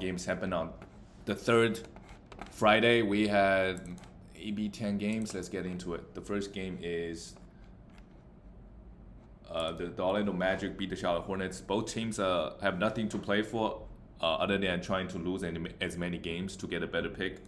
games happened on the third Friday. We had AB 10 games. Let's get into it. The first game is the Orlando Magic beat the Charlotte Hornets. Both teams have nothing to play for other than trying to lose as many games to get a better pick.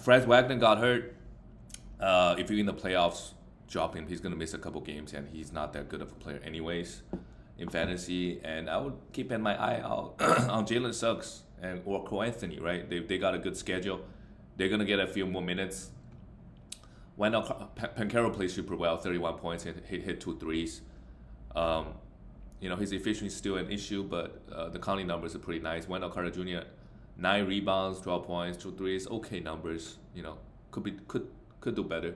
Fred Wagner got hurt. If you're in the playoffs, drop him. He's going to miss a couple games, and he's not that good of a player anyways in fantasy. And I would keep my eye out on Jalen Suggs or Cole Anthony, right? They got a good schedule. They're going to get a few more minutes. Wendell Pancaro plays super well, 31 points, and hit 2 threes. His efficiency is still an issue, but the counting numbers are pretty nice. Wendell Carter Jr., 9 rebounds, 12 points, 2 threes, okay numbers. Could do better.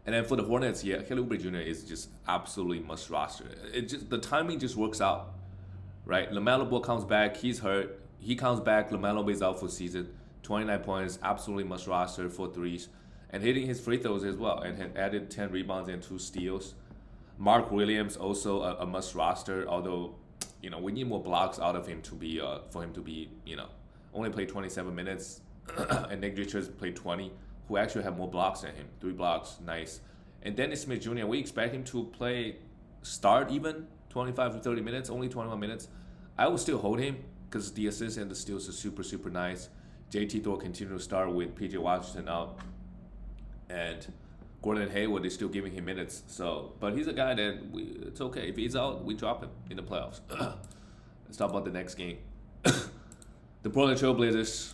And then for the Hornets, Kelly Oubre Jr. is just absolutely must roster. The timing just works out, right? LaMelo Ball comes back, he's hurt. He comes back, LaMelo is out for season. 29 points, absolutely must roster, 4 threes. And hitting his free throws as well, and had added 10 rebounds and 2 steals. Mark Williams also a must roster, although we need more blocks out of him to be for him to be only play 27 minutes, and Nick Richards played 20, who actually have more blocks than him, 3 blocks, nice. And Dennis Smith Jr., we expect him to start even 25 to 30 minutes, only 21 minutes. I will still hold him because the assists and the steals are super, super nice. JT Thor continue to start with PJ Washington out. And Gordon Hayward is still giving him minutes. But he's a guy that it's okay. If he's out, we drop him in the playoffs. Let's talk about the next game. The Portland Trail Blazers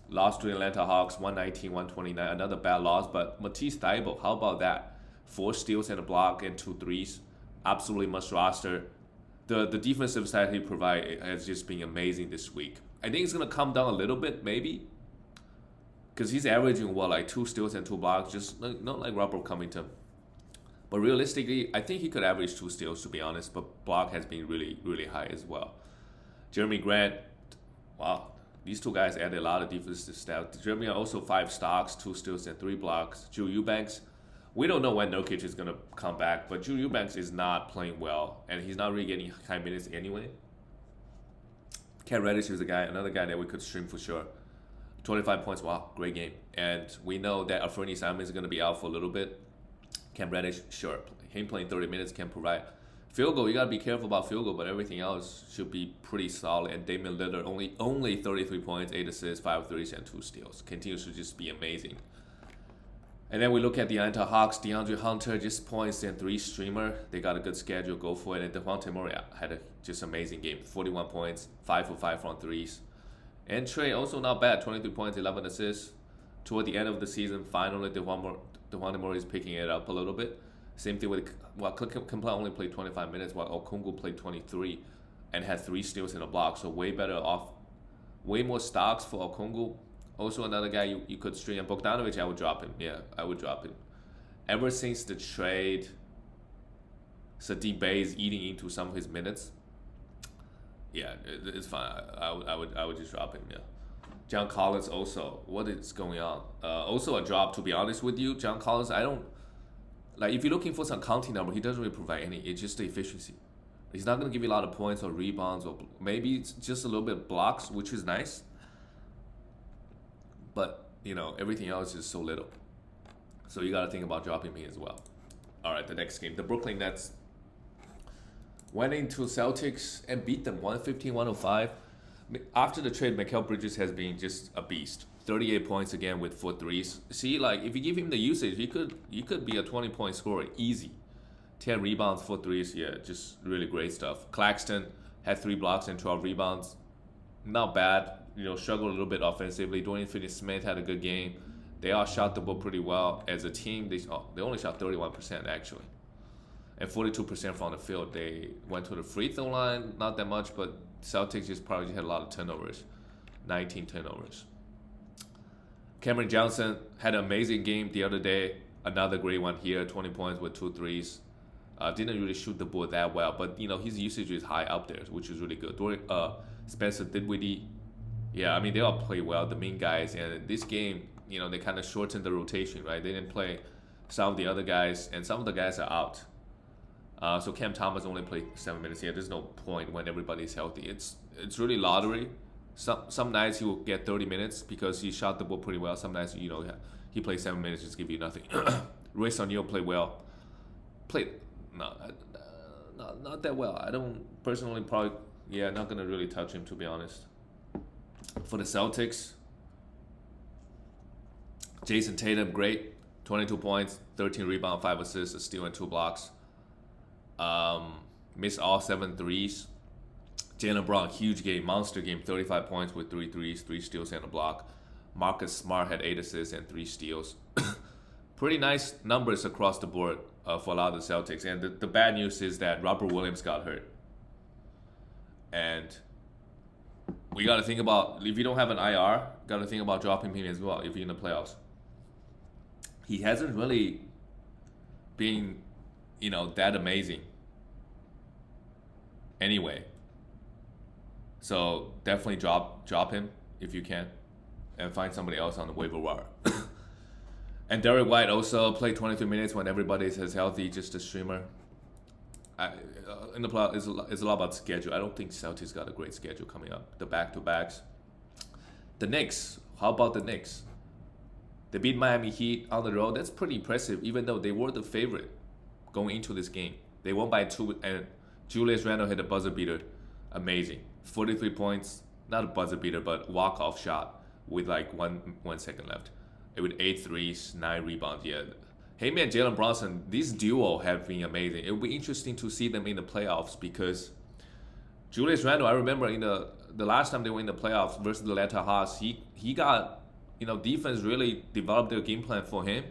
lost to the Atlanta Hawks, 119-129. Another bad loss, but Matisse Thybulle, how about that? 4 steals and a block and 2 threes. Absolutely must roster. The defensive side he provided has just been amazing this week. I think it's going to come down a little bit, maybe. Because he's averaging, 2 steals and 2 blocks, just not like Robert Covington. But realistically, I think he could average 2 steals, to be honest. But block has been really, really high as well. Jeremy Grant, wow. These 2 guys added a lot of defensive stats. Jeremy also 5 stocks, 2 steals, and 3 blocks. Drew Eubanks, we don't know when Nurkic is going to come back. But Drew Eubanks is not playing well. And he's not really getting high minutes anyway. Cat Reddish is another guy that we could stream for sure. 25 points, wow, great game. And we know that Anthony Simon is going to be out for a little bit. Cam Reddish, sure, him playing 30 minutes can provide. Field goal, you got to be careful about field goal, but everything else should be pretty solid. And Damian Lillard, only 33 points, 8 assists, 5 threes, and 2 steals. Continues to just be amazing. And then we look at the Atlanta Hawks. DeAndre Hunter, just points and 3 streamer. They got a good schedule, go for it. And Dejounte Murray had a just amazing game. 41 points, 5 for 5 from threes. And Trey also not bad, 23 points, 11 assists. Toward the end of the season, finally Dejounte Murray is picking it up a little bit. Same thing with Kempla only played 25 minutes, while Okongwu played 23 and had 3 steals and a block. So way better off, way more stocks for Okongwu. Also another guy you could stream. And Bogdanovic, I would drop him. Yeah, I would drop him. Ever since the trade, Sadiq Bey is eating into some of his minutes. Yeah, it's fine. I would just drop him. Yeah, John Collins also. What is going on? Also a drop. To be honest with you, John Collins. I don't like if you're looking for some counting number. He doesn't really provide any. It's just the efficiency. He's not gonna give you a lot of points or rebounds or maybe it's just a little bit of blocks, which is nice. But everything else is so little. So you gotta think about dropping me as well. All right, the next game, the Brooklyn Nets went into Celtics and beat them 115-105. After the trade, Mikal Bridges has been just a beast. 38 points again with 4 threes. See, if you give him the usage, he could be a 20-point scorer, easy. 10 rebounds, 4 threes, yeah, just really great stuff. Claxton had 3 blocks and 12 rebounds. Not bad, struggled a little bit offensively. Dorian Finney-Smith had a good game. They all shot the ball pretty well. As a team, they only shot 31% actually. And 42% from the field. They went to the free throw line, not that much, but Celtics just probably had a lot of turnovers. 19 turnovers. Cameron Johnson had an amazing game the other day. Another great one here, 20 points with 2 threes. Didn't really shoot the ball that well, but his usage is high up there, which is really good. Spencer Dinwiddie, yeah, they all play well, the main guys. And this game, they kind of shortened the rotation, right? They didn't play some of the other guys, and some of the guys are out. So Cam Thomas only played 7 minutes here. There's no point when everybody's healthy. It's really lottery. Some nights he will get 30 minutes because he shot the ball pretty well. Some nights he plays 7 minutes, just give you nothing. Royce O'Neal played well. Played not that well. I don't personally probably not gonna really touch him, to be honest. For the Celtics, Jason Tatum, great. 22 points, 13 rebounds, 5 assists, a steal, and 2 blocks. Missed all 7 threes. Jaylen Brown, huge game, monster game, 35 points with 3 threes, 3 steals, and a block. Marcus Smart had 8 assists and 3 steals. Pretty nice numbers across the board for a lot of the Celtics. And the bad news is that Robert Williams got hurt. And we got to think about, if you don't have an IR, got to think about dropping him as well if you're in the playoffs. He hasn't really been, that amazing anyway. So definitely drop him if you can, and find somebody else on the waiver wire. And Derek White also played 23 minutes when everybody is healthy, just a streamer. In the playoffs, it's a lot about schedule. I don't think Celtics got a great schedule coming up. The back-to-backs. The Knicks. How about the Knicks? They beat Miami Heat on the road. That's pretty impressive, even though they were the favorite going into this game. They won by 2, and Julius Randle hit a buzzer beater. Amazing. 43 points. Not a buzzer beater, but walk-off shot with like 1 second left. With 8 threes, 9 rebounds. Yeah. Heyman and Jalen Brunson, this duo have been amazing. It will be interesting to see them in the playoffs because Julius Randle, I remember in the last time they were in the playoffs versus the Atlanta Hawks, he got, defense really developed their game plan for him,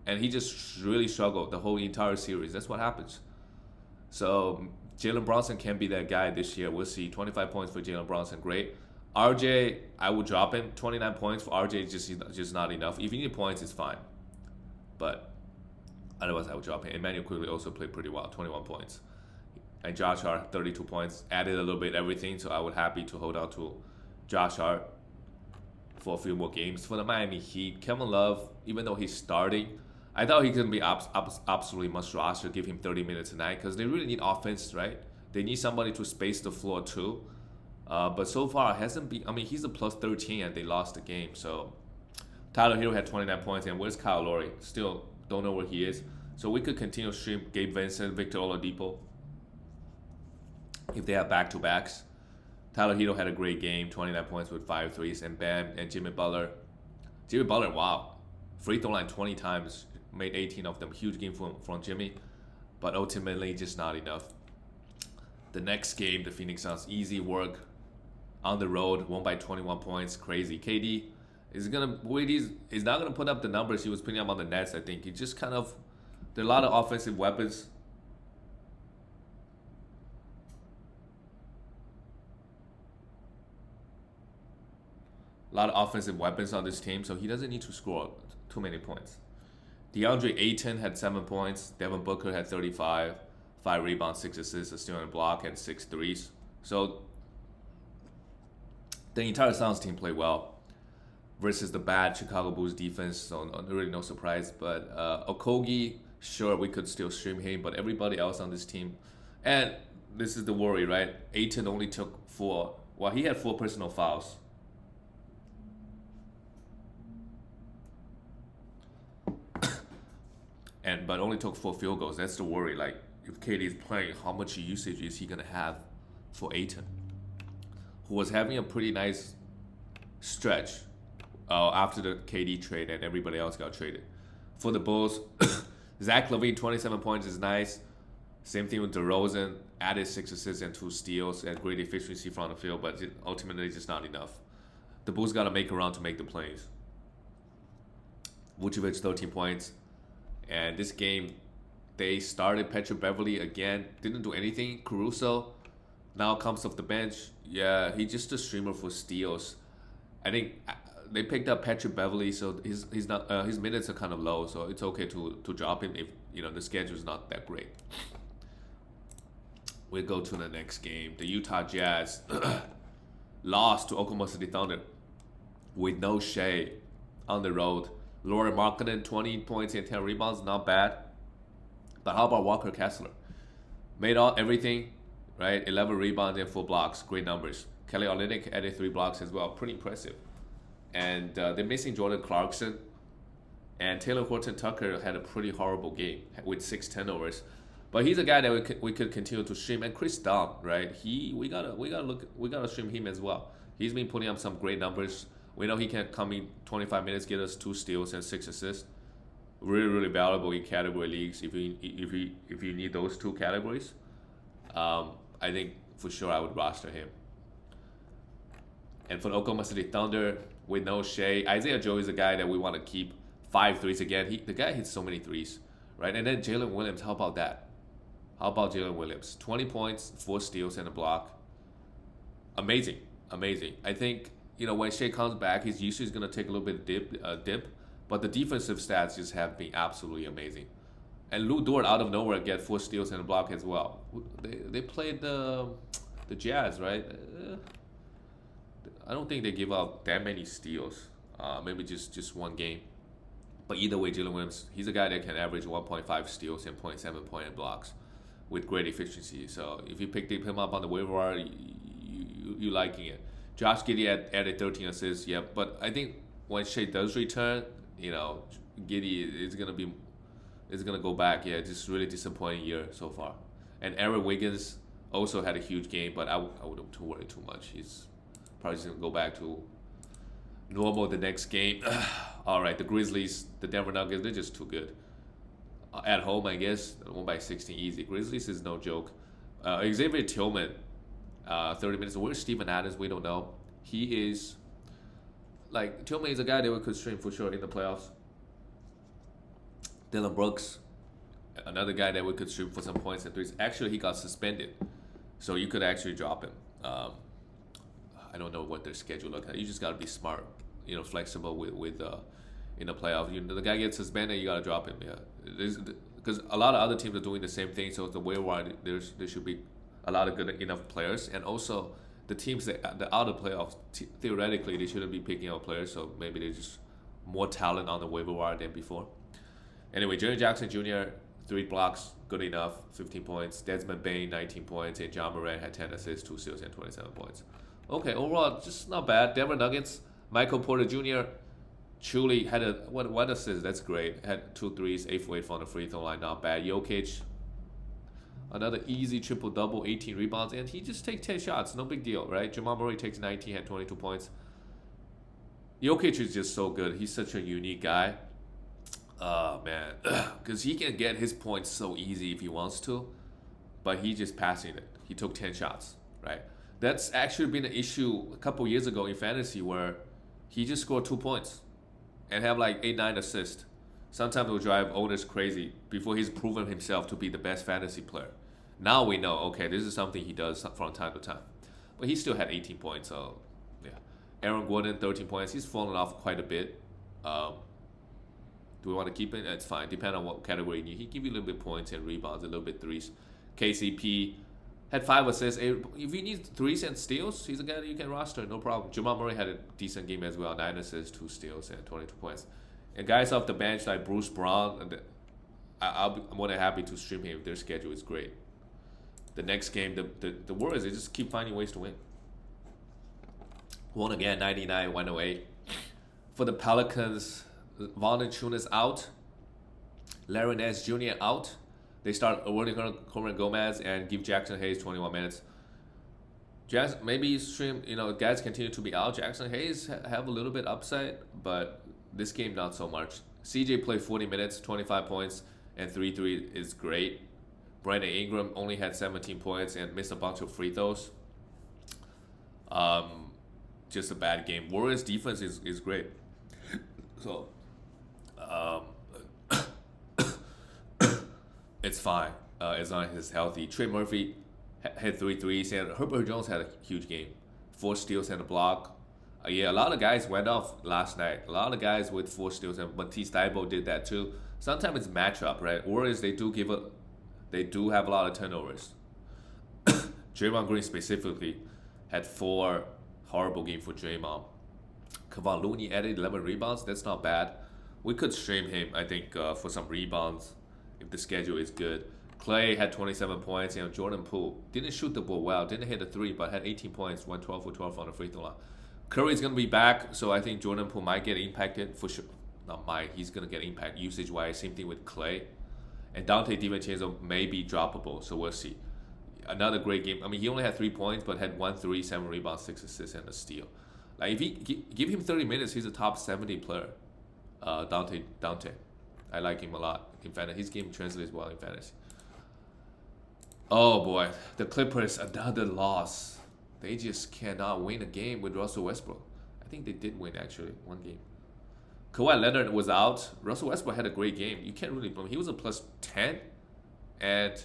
and he just really struggled the whole entire series. That's what happens. So Jalen Brunson can be that guy this year. We'll see. 25 points for Jalen Brunson, great. RJ, I would drop him. 29 points for RJ is just not enough. If you need points, it's fine. But otherwise, I would drop him. Emmanuel Quigley also played pretty well, 21 points. And Josh Hart, 32 points. Added a little bit everything, so I would happy to hold on to Josh Hart for a few more games. For the Miami Heat, Kevin Love, even though he's starting, I thought he could be absolutely must roster, give him 30 minutes a night, because they really need offense, right? They need somebody to space the floor too. But so far, hasn't been. I mean, he's a plus 13 and they lost the game. So Tyler Hero had 29 points. And where's Kyle Lowry? Still don't know where he is. So we could continue to stream Gabe Vincent, Victor Oladipo if they have back-to-backs. Tyler Hero had a great game, 29 points with 5 threes. And Bam and Jimmy Butler. Jimmy Butler, wow. Free throw line 20 times, made 18 of them. Huge game from Jimmy. But ultimately, just not enough. The next game, the Phoenix Suns, easy work. On the road, won by 21 points, crazy. KD is not gonna put up the numbers he was putting up on the Nets. I think he just kind of, there are a lot of offensive weapons. A lot of offensive weapons on this team, so he doesn't need to score too many points. DeAndre Ayton had 7 points. Devin Booker had 35, 5 rebounds, 6 assists, a steal and a block, and 6 threes. So the entire Suns team played well versus the bad Chicago Bulls defense, so really no surprise. But Okogie, sure, we could still stream him, but everybody else on this team, and this is the worry, right? Ayton only took 4. Well, he had 4 personal fouls. But only took 4 field goals. That's the worry. Like, if KD is playing, how much usage is he going to have for Ayton, who was having a pretty nice stretch after the KD trade and everybody else got traded. For the Bulls, Zach LaVine, 27 points is nice. Same thing with DeRozan, added 6 assists and 2 steals and great efficiency from the field, but ultimately just not enough. The Bulls got to make a run to make the plays. Vucevic, 13 points. And this game, they started Patrick Beverley again, didn't do anything. Caruso now comes off the bench. Yeah, he's just a streamer for steals. I think they picked up Patrick Beverley, so his minutes are kind of low, so it's okay to drop him if the schedule is not that great. We'll go to the next game. The Utah Jazz lost to Oklahoma City Thunder with no Shea on the road. Lauri Markkanen, 20 points and 10 rebounds, not bad. But how about Walker Kessler? made all everything, right? 11 rebounds and 4 blocks, great numbers. Kelly Olynyk added 3 blocks as well, pretty impressive. And they're missing Jordan Clarkson, and Taylor Horton Tucker had a pretty horrible game with 6 turnovers. But he's a guy that we could continue to stream. And Chris Dunn, right? We gotta stream him as well. He's been putting up some great numbers. We know he can come in 25 minutes, get us 2 steals and 6 assists. Really, really valuable in category leagues if you need those 2 categories. I think for sure I would roster him. And for the Oklahoma City Thunder, with no Shea, Isaiah Joe is a guy that we want to keep. 5 threes again. The guy hits so many threes, right? And then Jalen Williams, how about that? How about Jalen Williams? 20 points, 4 steals, and a block. Amazing. I think, when Shea comes back, his usage is going to take a little bit of dip, but the defensive stats just have been absolutely amazing. And Lou Dort out of nowhere get 4 steals and a block as well. They played the Jazz, right? I don't think they give out that many steals. Maybe just one game. But either way, Jalen Williams, he's a guy that can average 1.5 steals and 0.7 point blocks with great efficiency. So if you picked him up on the waiver wire, you liking it. Josh Giddey added 13 assists, yeah. But I think when Shea does return, Giddey is gonna go back. Yeah, just really disappointing year so far. And Aaron Wiggins also had a huge game, but I wouldn't worry too much. He's probably just gonna go back to normal the next game. All right, the Grizzlies, the Denver Nuggets, they're just too good. At home, I guess, won by 16 easy. Grizzlies is no joke. Xavier Tillman, 30 minutes. Where's Steven Adams? We don't know. He is, Tillman is a guy that we could stream for sure in the playoffs. Dylan Brooks, another guy that we could stream for some points and threes. Actually, he got suspended, so you could actually drop him. I don't know what their schedule looks like. You just gotta be smart, flexible with in the playoffs. The guy gets suspended, you gotta drop him. Yeah, because a lot of other teams are doing the same thing. So the waiver wire, there should be a lot of good enough players, and also the teams that are out of playoffs, theoretically they shouldn't be picking out players. So maybe there's just more talent on the waiver wire than before. Anyway, Jaren Jackson Jr. 3 blocks, good enough, 15 points. Desmond Bain 19 points, and John Moran had 10 assists, 2 steals, and 27 points. Okay, overall, just not bad. Denver Nuggets, Michael Porter Jr. truly had a what assist? That's great. Had 2 threes, 8 for 8 from the free throw line, not bad. Jokic, another easy triple double, 18 rebounds, and he just takes 10 shots, no big deal, right? Jamal Murray takes 19, had 22 points. Jokic is just so good. He's such a unique guy. Man, because he can get his points so easy if he wants to, but he just passing it. He took 10 shots, right? That's actually been an issue a couple years ago in fantasy where he just scored 2 points and have 8-9 assists. Sometimes it will drive owners crazy before he's proven himself to be the best fantasy player. Now we know, okay, this is something he does from time to time. But he still had 18 points, so yeah. Aaron Gordon, 13 points. He's fallen off quite a bit. Do we want to keep it? It's fine. Depending on what category you need. He give you a little bit points and rebounds, a little bit threes. KCP had 5 assists. If you need threes and steals, he's a guy that you can roster, no problem. Jamal Murray had a decent game as well. 9 assists, 2 steals, and 22 points. And guys off the bench like Bruce Brown, I'm more than happy to stream him if their schedule is great. The next game, the Warriors, they just keep finding ways to win. Won again, 99-108. For the Pelicans, Valanciunas out. Larry Nance Jr. out. They start awarding Corbin Gomez and give Jackson Hayes 21 minutes. Maybe stream, guys continue to be out. Jackson Hayes have a little bit upside, but this game not so much. CJ played 40 minutes, 25 points, and 3-3 is great. Brandon Ingram only had 17 points and missed a bunch of free throws. Just a bad game. Warriors defense is great. So, it's fine as long as he's healthy. Trey Murphy had 3 threes, and Herbert Jones had a huge game. 4 steals and a block. A lot of guys went off last night. A lot of guys with 4 steals, and Matisse Thybulle did that too. Sometimes it's matchup, right? Warriors, they do have a lot of turnovers. Draymond Green specifically had 4 horrible games for Draymond. Kevon Looney added 11 rebounds. That's not bad. We could stream him, I think, for some rebounds if the schedule is good. Clay had 27 points. Jordan Poole didn't shoot the ball well, didn't hit a three, but had 18 points, went 12 for 12 on the free throw line. Curry's gonna be back, so I think Jordan Poole might get impacted for sure. Not might, he's gonna get impact usage wise. Same thing with Clay, and Dante DiVincenzo may be droppable, so we'll see. Another great game. I mean, he only had 3 points, but had 1 3, 7 rebounds, 6 assists, and a steal. Like if he give him 30 minutes, he's a top 70 player. Dante, I like him a lot in fantasy. His game translates well in fantasy. Oh boy, the Clippers, another loss. They just cannot win a game with Russell Westbrook. I think they did win actually, one game. Kawhi Leonard was out. Russell Westbrook had a great game. You can't really blame him. He was a plus 10, and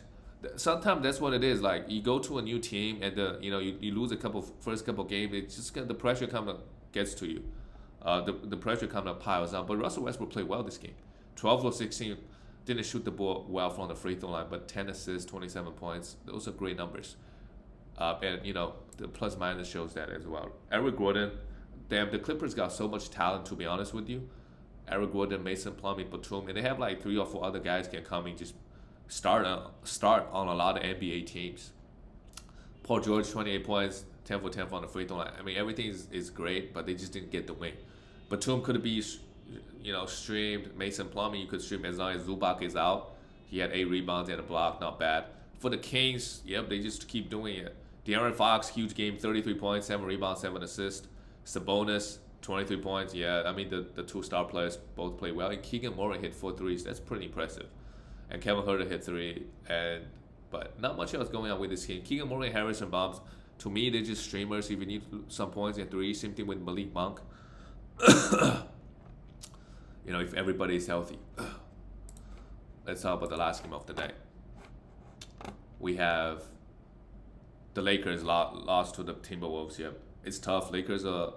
sometimes that's what it is. Like you go to a new team and you lose first couple games. It just the pressure kind of gets to you. The pressure kind of piles up. But Russell Westbrook played well this game. 12 of 16, didn't shoot the ball well from the free throw line, but 10 assists, 27 points. Those are great numbers. And the plus minus shows that as well. Eric Gordon, damn, the Clippers got so much talent, to be honest with you. Eric Gordon, Mason Plumlee, Batum, and they have like 3 or 4 other guys can come and just start on a lot of NBA teams. Paul George, 28 points, 10 for 10 on the free throw line. I mean, everything is great, but they just didn't get the win. Batum could be, streamed. Mason Plumlee, you could stream as long as Zubac is out. He had 8 rebounds and a block, not bad. For the Kings, yep, they just keep doing it. De'Aaron Fox, huge game, 33 points, 7 rebounds, 7 assists. Sabonis, 23 points. Yeah, I mean, the 2 star players both play well. And Keegan Murray hit 4 threes. That's pretty impressive. And Kevin Huerter hit 3. But not much else going on with this team. Keegan Murray and Harrison Barnes, to me, they're just streamers. If you need some points and 3, same thing with Malik Monk. If everybody is healthy. Let's talk about the last game of the night. We have the Lakers lost to the Timberwolves. Yep, it's tough. Lakers are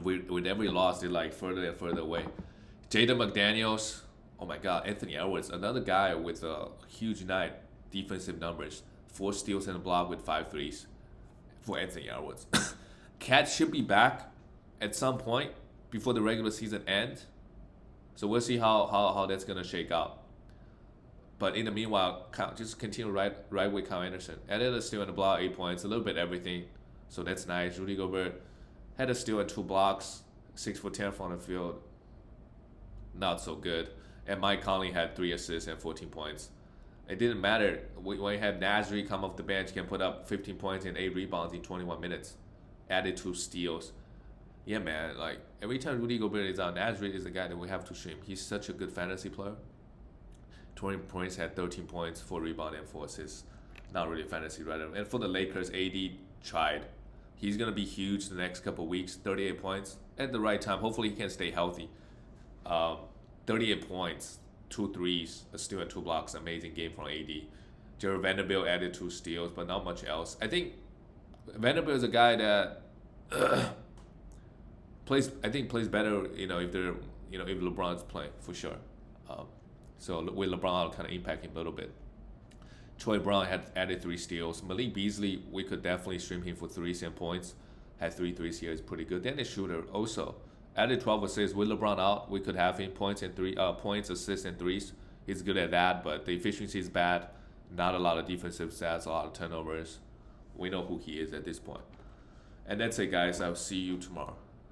with every loss they're like further and further away. Jaden McDaniels, oh my God, Anthony Edwards, another guy with a huge night, defensive numbers, 4 steals and a block with 5 threes for Anthony Edwards. Cat should be back at some point before the regular season ends, so we'll see how that's gonna shake out. But in the meanwhile, just continue right with Kyle Anderson. Added a steal and a block, 8 points, a little bit everything. So that's nice. Rudy Gobert had a steal and 2 blocks, 6 for 10 from the field. Not so good. And Mike Conley had 3 assists and 14 points. It didn't matter. When you had Nasri come off the bench, can put up 15 points and 8 rebounds in 21 minutes. Added 2 steals. Yeah, man. Like every time Rudy Gobert is out, Nasri is the guy that we have to stream. He's such a good fantasy player. 20 points, had 13 points, 4 rebounds, and 4 assists. Not really fantasy relevant. And for the Lakers, AD tried. He's going to be huge the next couple weeks. 38 points at the right time. Hopefully he can stay healthy. 38 points, 2 threes, a steal and 2 blocks. Amazing game from AD. Jared Vanderbilt added 2 steals, but not much else. I think Vanderbilt is a guy that plays better, if LeBron's playing, for sure. So with LeBron, I'll kind of impact him a little bit. Troy Brown had added 3 steals. Malik Beasley, we could definitely stream him for 3s and points. Had 3 threes here, is pretty good. Dennis Schroeder also added 12 assists. With LeBron out, we could have him points, assists, and 3s. He's good at that, but the efficiency is bad. Not a lot of defensive stats, a lot of turnovers. We know who he is at this point. And that's it, guys. I'll see you tomorrow.